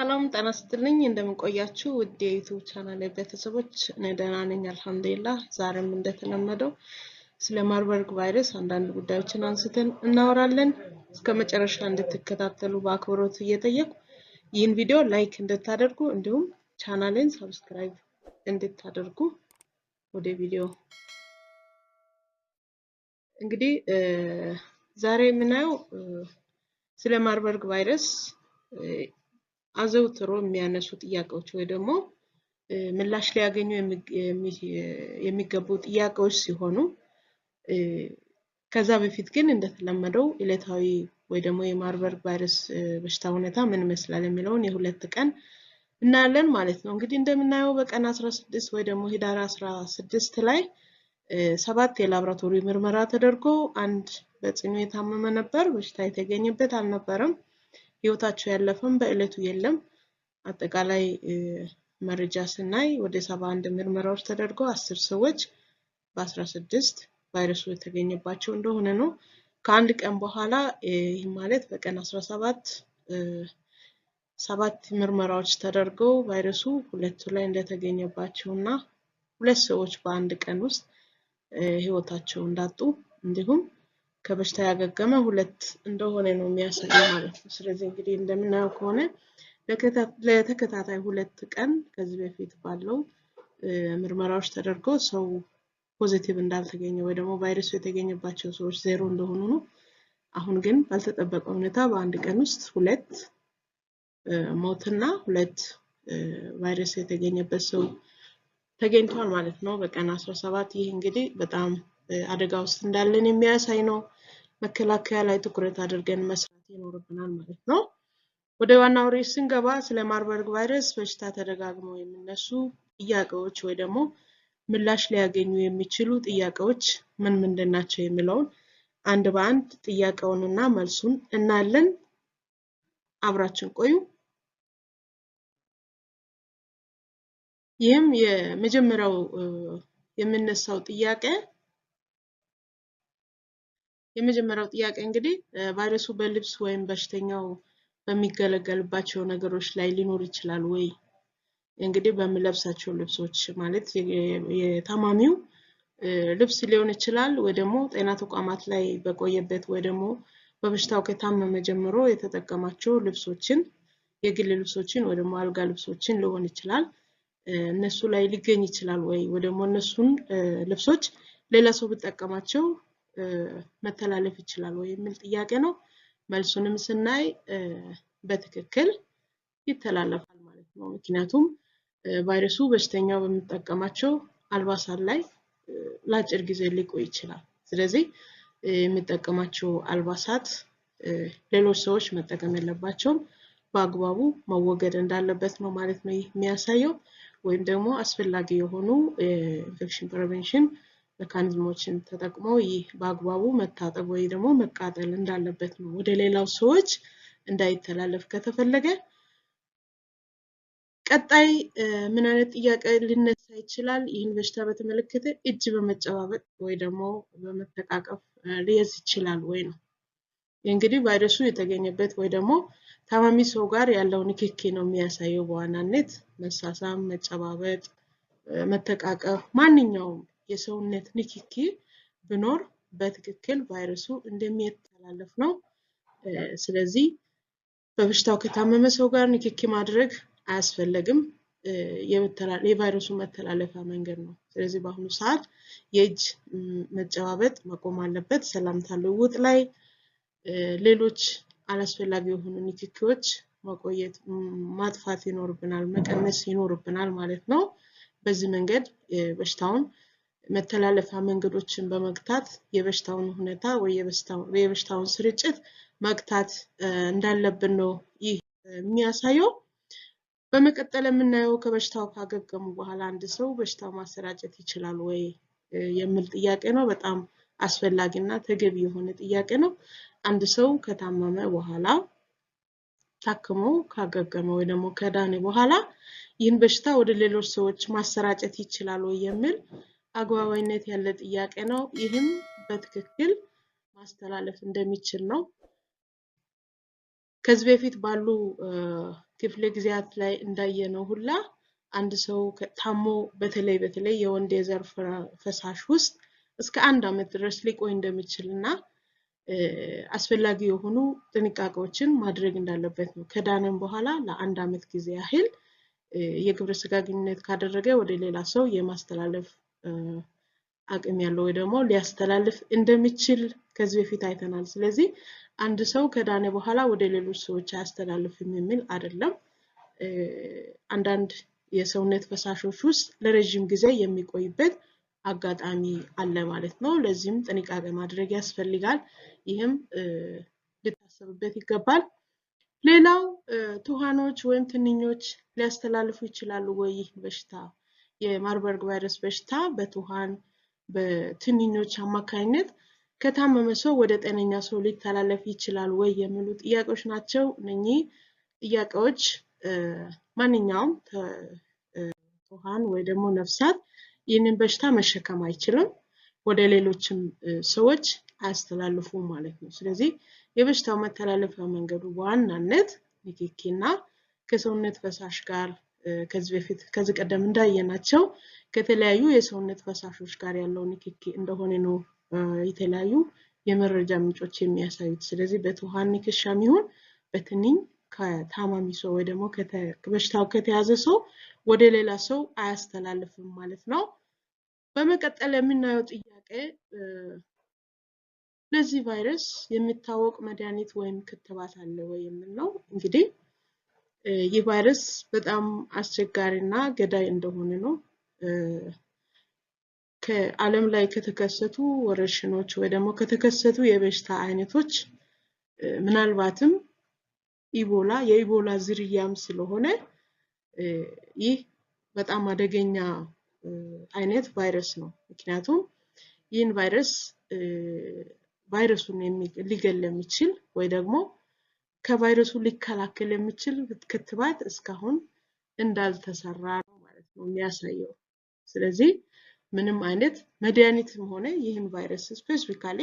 ሰላም ጤና ይስጥልኝ እንደምን ቆያችሁ ውድ የዩቲዩብ ቻናል ቤተሰቦች እኔ ደህና ነኝ አልሐምዱሊላህ ዛሬም እንደተለመደው ስለ ማርበርግ ቫይረስ አንዳንድ ጉዳዮችን አንስተን እናወራለን እስከ መጨረሻ እንድትከታተሉ በአክብሮት እየጠየቅኩ ይህን ቪዲዮ ላይክ እንድታደርጉ እንዲሁም ቻናሌን ሰብስክራይብ እንድታደርጉ ወደ ቪዲዮ እንግዲህ ዛሬ የምናየው ስለ ማርበርግ ቫይረስ አዘውትሮ የሚያነሱ ጥያቄዎች ወይ ደግሞ ምላሽ ሊያገኙ የሚገቡ ጥያቄዎች ሲሆኑ ከዛ በፊት ግን እንደተለመደው ዕለታዊ ወይ ደግሞ የማርበርግ ቫይረስ በሽታ ሁኔታ ምን መስላል የሚለውን የሁለት ቀን እናያለን ማለት ነው እንግዲህ እንደምናየው በቀን 16 ወይ ደግሞ ህዳር 16 ላይ 7 የላብራቶሪ ምርመራ ተደርጎ አንድ በጽኑ የታመመ ነበር በሽታ የተገኘበት አልነበረም ህይወታቸው ያለፈም በእለቱ የለም አጠቃላይ መረጃ ስናይ ወደ 71 ምርመራዎች ተደርጎ 10 ሰዎች በ16 ቫይረሱ የተገኘባቸው እንደሆነ ነው ከአንድ ቀን በኋላ ይህ ማለት በቀን 17 7 ምርመራዎች ተደርገው ቫይረሱ ሁለቱ ላይ እንደተገኘባቸውና ሁለት ሰዎች በአንድ ቀን ውስጥ ህይወታቸው እንዳጡ እንዲሁም ከበሽታ ያገገመ ሁለት እንደሆነ ነው የሚያሳየው ማለት ነው ስለዚህ እንግዲህ እንደምናየው ከሆነ ለተከታታይ ሁለት ቀን ከዚህ በፊት ባለው ምርመራዎች ተደርጎ ሰው ፖዚቲቭ እንዳልተገኘ ወይ ደግሞ ቫይረሱ የተገኘባቸው ሰዎች ዜሮ እንደሆኑ ነው አሁን ግን ባልተጠበቀ ሁኔታ በአንድ ቀን ውስጥ ሁለት ሞትና ሁለት ቫይረስ የተገኘበት ሰው ተገኝቷል ማለት ነው በቀን 17 ይህ እንግዲህ በጣም አደጋ ውስጥ እንዳለን የሚያሳይ ነው መከላከያ ላይ ትኩረት አድርገን መስራት ይኖርብናል ማለት ነው ወደ ዋናው ርዕስ ስንገባ ስለ ማርበርግ ቫይረስ በሽታ ተደጋግመው የሚነሱ ጥያቄዎች ወይ ደግሞ ምላሽ ሊያገኙ የሚችሉ ጥያቄዎች ምን ምንድናቸው የሚለውን አንድ በአንድ ጥያቄውንና መልሱን እናያለን አብራችን ቆዩ ይህም የመጀመሪያው የምንነሳው ጥያቄ እንግዲህ ቫይረሱ በልብስ ወይም በሽተኛው በሚገለገልባቸው ነገሮች ላይ ሊኖር ይችላል ወይ እንግዲህ በሚለብሳቸው ልብሶች ማለት የታማሚው ልብስ ሊሆን ይችላል ወይ ደግሞ ጤና ተቋማት ላይ በቆየበት ወይ ደግሞ በበሽታው ከታመመ ጀምሮ የተጠቀማቸው ልብሶችን የግል ልብሶችን ወይ ደግሞ አልጋ ልብሶችን ሊሆን ይችላል እነሱ ላይ ሊገኝ ይችላል ወይ ደግሞ እነሱን ልብሶች ሌላ ሰው ቢጠቀማቸው መተላለፍ ይችላል ወይ የሚል ጥያቄ ነው መልሱንም ስናይ በትክክል ይተላለፋል ማለት ነው ምክንያቱም ቫይረሱ በሽተኛው በሚጠቀማቸው አልባሳት ላይ ለአጭር ጊዜ ሊቆይ ይችላል ስለዚህ የሚጠቀማቸው አልባሳት ሌሎች ሰዎች መጠቀም የለባቸውም በአግባቡ መወገድ እንዳለበት ነው ማለት ነው የሚያሳየው ወይም ደግሞ አስፈላጊ የሆኑ ኢንፌክሽን ፕሪቨንሽን መካኒዝሞችን ተጠቅሞ ይህ በአግባቡ መታጠብ ወይ ደግሞ መቃጠል እንዳለበት ነው ወደ ሌላው ሰዎች እንዳይተላለፍ ከተፈለገ ቀጣይ ምን አይነት ጥያቄ ሊነሳ ይችላል ይህን በሽታ በተመለከተ እጅ በመጨባበጥ ወይ ደግሞ በመተቃቀፍ ሊያዝ ይችላል ወይ ነው እንግዲህ ቫይረሱ የተገኘበት ወይ ደግሞ ታማሚ ሰው ጋር ያለው ንክኪ ነው የሚያሳየው በዋናነት መሳሳም መጨባበጥ መተቃቀፍ ማንኛውም የሰውነት ንክኪ ቢኖር በትክክል ቫይረሱ እንደሚተላለፍ ነው ስለዚህ በበሽታው ከታመመ ሰው ጋር ንክኪ ማድረግ አያስፈልግም የቫይረሱ መተላለፊያ መንገድ ነው ስለዚህ በአሁኑ ሰዓት የእጅ መጨባበጥ መቆም አለበት ሰላምታ ልውውጥ ላይ ሌሎች አላስፈላጊ የሆኑ ንክኪዎች መቆየት ማጥፋት ይኖርብናል መቀነስ ይኖርብናል ማለት ነው በዚህ መንገድ በሽታውን መተላለፊያ መንገዶችን በመግታት የበሽታውን ሁኔታ ወይ የበሽታውን ስርጭት መግታት እንዳለብን ነው ይህ የሚያሳየው በመቀጠል የምናየው ከበሽታው ካገገሙ በኋላ አንድ ሰው በሽታው ማሰራጨት ይችላል ወይ የሚል ጥያቄ ነው በጣም አስፈላጊና ተገቢ የሆነ ጥያቄ ነው አንድ ሰው ከታመመ በኋላ ታክሞ ካገገመ ወይ ደግሞ ከዳነ በኋላ ይህን በሽታ ወደ ሌሎች ሰዎች ማሰራጨት ይችላል ወይ የሚል አግባባዊነት ያለ ጥያቄ ነው ይህም በትክክል ማስተላለፍ እንደሚችል ነው ከዚህ በፊት ባሉ ክፍለ ጊዜያት ላይ እንዳየነው ሁላ አንድ ሰው ታሞ በተለይ የወንድ የዘር ፈሳሽ ውስጥ እስከ 1 ዓመት ድረስ ሊቆይ እንደሚችልና አስፈላጊ የሆኑ ጥንቃቄዎችን ማድረግ እንዳለበት ነው። ከዳነም በኋላ ለ1 ዓመት ጊዜ ያህል የግብረ ስጋ ግንኙነት ካደረገ ወደ ሌላ ሰው የማስተላለፍ አቅም ያለው ወይ ደግሞ ሊያስተላልፍ እንደሚችል ከዚህ በፊት አይተናል። ስለዚህ አንድ ሰው ከዳነ በኋላ ወደ ሌሎች ሰዎች አያስተላልፍም የሚል አይደለም። አንዳንድ የሰውነት ፈሳሾች ውስጥ ለረጅም ጊዜ የሚቆይበት አጋጣሚ አለ ማለት ነው። ለዚህም ጥንቃቄ ማድረግ ያስፈልጋል። ይህም ሊታሰብበት ይገባል። ሌላው ትኋኖች ወይም ትንኞች ሊያስተላልፉ ይችላሉ ወይ በሽታ? የማርበርግ ቫይረስ በሽታ በትኋን በትንኞች አማካኝነት ከታመመ ሰው ወደ ጤነኛ ሰው ሊተላለፍ ይችላል ወይ የሚሉ ጥያቄዎች ናቸው። እነኚህ ጥያቄዎች ማንኛውም ትኋን ወይ ደግሞ ነፍሳት ይህንን በሽታ መሸከም አይችልም፣ ወደ ሌሎችም ሰዎች አያስተላልፉም ማለት ነው። ስለዚህ የበሽታው መተላለፊያ መንገዱ በዋናነት ንክኪና ከሰውነት ፈሳሽ ጋር ከዚህ ቀደም እንዳየናቸው ከተለያዩ የሰውነት ፈሳሾች ጋር ያለው ንክኪ እንደሆነ ነው የተለያዩ የመረጃ ምንጮች የሚያሳዩት። ስለዚህ በትኋን ንክሻም ይሁን በትንኝ ከታማሚ ሰው ወይ ደግሞ በሽታው ከተያዘ ሰው ወደ ሌላ ሰው አያስተላልፍም ማለት ነው። በመቀጠል የምናየው ጥያቄ ለዚህ ቫይረስ የሚታወቅ መድኃኒት ወይም ክትባት አለ ወይ የሚል ነው። እንግዲህ ይህ ቫይረስ በጣም አስቸጋሪና ገዳይ እንደሆነ ነው ከዓለም ላይ ከተከሰቱ ወረርሽኞች ወይ ደግሞ ከተከሰቱ የበሽታ አይነቶች ምናልባትም የኢቦላ ዝርያም ስለሆነ ይህ በጣም አደገኛ አይነት ቫይረስ ነው። ምክንያቱም ይህን ቫይረሱን ሊገል የሚችል ወይ ደግሞ ከቫይረሱ ሊከላከል የሚችል ክትባት እስካሁን እንዳልተሰራ ነው ማለት ነው የሚያሳየው። ስለዚህ ምንም አይነት መድኃኒትም ሆነ ይህን ቫይረስ ስፔሲፊካሊ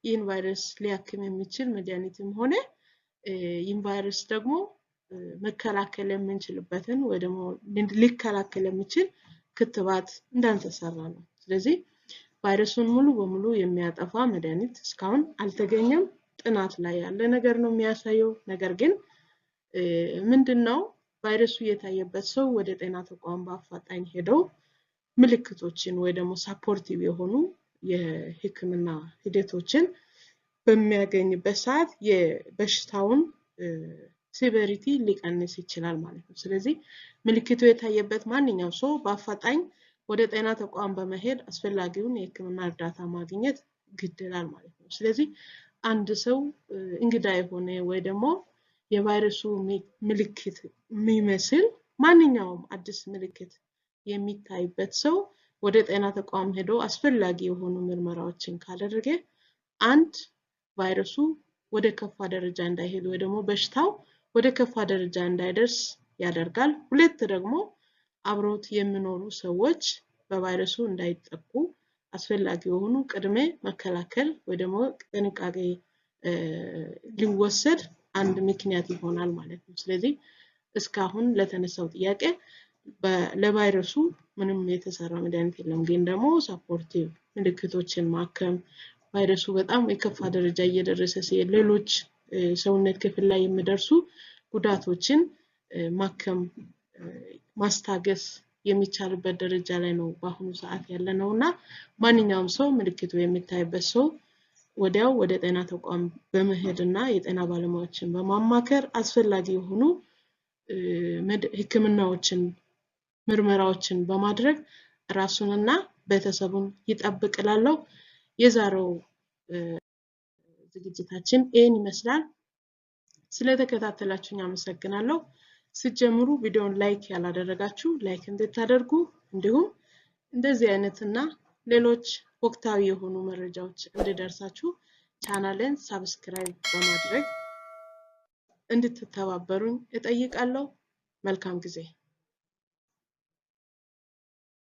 ይህን ቫይረስ ሊያክም የሚችል መድኃኒትም ሆነ ይህን ቫይረስ ደግሞ መከላከል የምንችልበትን ወይ ደግሞ ሊከላከል የሚችል ክትባት እንዳልተሰራ ነው። ስለዚህ ቫይረሱን ሙሉ በሙሉ የሚያጠፋ መድኃኒት እስካሁን አልተገኘም። ጥናት ላይ ያለ ነገር ነው የሚያሳየው። ነገር ግን ምንድነው ቫይረሱ የታየበት ሰው ወደ ጤና ተቋም በአፋጣኝ ሄደው ምልክቶችን ወይ ደግሞ ሰፖርቲቭ የሆኑ የሕክምና ሂደቶችን በሚያገኝበት ሰዓት የበሽታውን ሲቨሪቲ ሊቀንስ ይችላል ማለት ነው። ስለዚህ ምልክቱ የታየበት ማንኛውም ሰው በአፋጣኝ ወደ ጤና ተቋም በመሄድ አስፈላጊውን የሕክምና እርዳታ ማግኘት ግድ ይላል ማለት ነው። ስለዚህ አንድ ሰው እንግዳ የሆነ ወይ ደግሞ የቫይረሱ ምልክት የሚመስል ማንኛውም አዲስ ምልክት የሚታይበት ሰው ወደ ጤና ተቋም ሄዶ አስፈላጊ የሆኑ ምርመራዎችን ካደረገ አንድ ቫይረሱ ወደ ከፋ ደረጃ እንዳይሄድ ወይ ደግሞ በሽታው ወደ ከፋ ደረጃ እንዳይደርስ ያደርጋል። ሁለት ደግሞ አብሮት የሚኖሩ ሰዎች በቫይረሱ እንዳይጠቁ አስፈላጊ የሆኑ ቅድመ መከላከል ወይ ደግሞ ጥንቃቄ ሊወሰድ አንድ ምክንያት ይሆናል ማለት ነው። ስለዚህ እስካሁን ለተነሳው ጥያቄ ለቫይረሱ ምንም የተሰራ መድኃኒት የለም። ግን ደግሞ ሰፖርቲቭ ምልክቶችን ማከም ቫይረሱ በጣም የከፋ ደረጃ እየደረሰ ሲሄድ ሌሎች ሰውነት ክፍል ላይ የሚደርሱ ጉዳቶችን ማከም ማስታገስ የሚቻልበት ደረጃ ላይ ነው በአሁኑ ሰዓት ያለነውና ማንኛውም ሰው ምልክቱ የሚታይበት ሰው ወዲያው ወደ ጤና ተቋም በመሄድና የጤና ባለሙያዎችን በማማከር አስፈላጊ የሆኑ ሕክምናዎችን ምርመራዎችን በማድረግ ራሱንና ቤተሰቡን ይጠብቅላለው። የዛሬው ዝግጅታችን ይህን ይመስላል። ስለተከታተላችሁኝ አመሰግናለሁ። ስትጀምሩ ቪዲዮውን ላይክ ያላደረጋችሁ ላይክ እንድታደርጉ እንዲሁም እንደዚህ አይነትና ሌሎች ወቅታዊ የሆኑ መረጃዎች እንዲደርሳችሁ ቻናሌን ሰብስክራይብ በማድረግ እንድትተባበሩኝ እጠይቃለሁ። መልካም ጊዜ